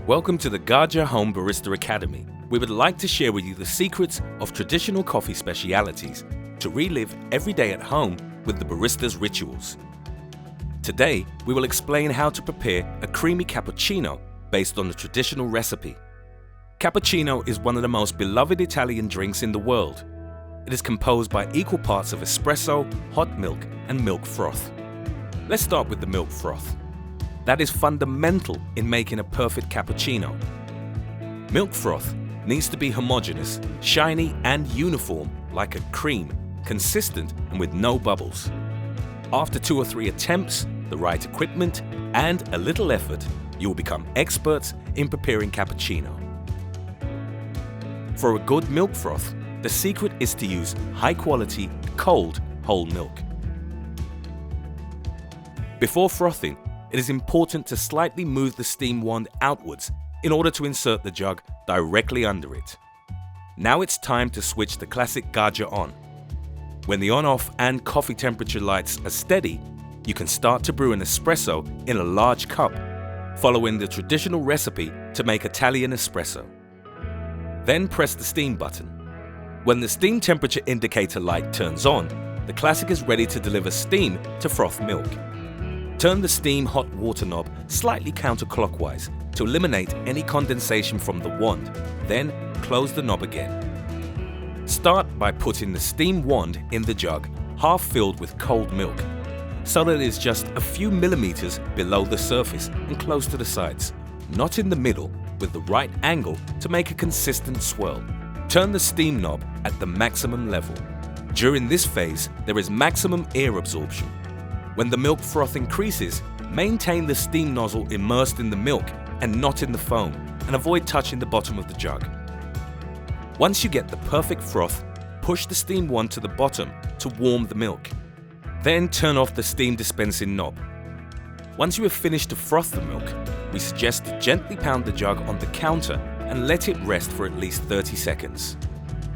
Welcome to the Gaggia Home Barista Academy. We would like to share with you the secrets of traditional coffee specialities to relive every day at home with the barista's rituals. Today, we will explain how to prepare a creamy cappuccino based on the traditional recipe. Cappuccino is one of the most beloved Italian drinks in the world. It is composed by equal parts of espresso, hot milk, and milk froth. Let's start with the milk froth. That is fundamental in making a perfect cappuccino. Milk froth needs to be homogeneous, shiny and uniform like a cream, consistent and with no bubbles. After 2 or 3 attempts, the right equipment, and a little effort, you will become experts in preparing cappuccino. For a good milk froth, the secret is to use high-quality, cold, whole milk. Before frothing, it is important to slightly move the steam wand outwards in order to insert the jug directly under it. Now it's time to switch the classic Gaggia on. When the on-off and coffee temperature lights are steady, you can start to brew an espresso in a large cup, following the traditional recipe to make Italian espresso. Then press the steam button. When the steam temperature indicator light turns on, the classic is ready to deliver steam to froth milk. Turn the steam hot water knob slightly counterclockwise to eliminate any condensation from the wand, then close the knob again. Start by putting the steam wand in the jug, half filled with cold milk, so that it is just a few millimeters below the surface and close to the sides, not in the middle, with the right angle to make a consistent swirl. Turn the steam knob at the maximum level. During this phase, there is maximum air absorption. When the milk froth increases, maintain the steam nozzle immersed in the milk and not in the foam, and avoid touching the bottom of the jug. Once you get the perfect froth, push the steam wand to the bottom to warm the milk. Then turn off the steam dispensing knob. Once you have finished to froth the milk, we suggest to gently pound the jug on the counter and let it rest for at least 30 seconds.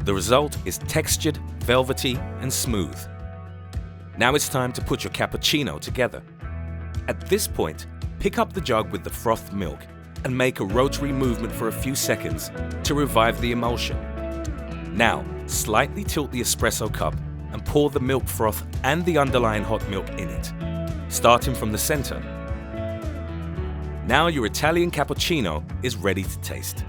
The result is textured, velvety, and smooth. Now it's time to put your cappuccino together. At this point, pick up the jug with the frothed milk and make a rotary movement for a few seconds to revive the emulsion. Now, slightly tilt the espresso cup and pour the milk froth and the underlying hot milk in it, starting from the center. Now your Italian cappuccino is ready to taste.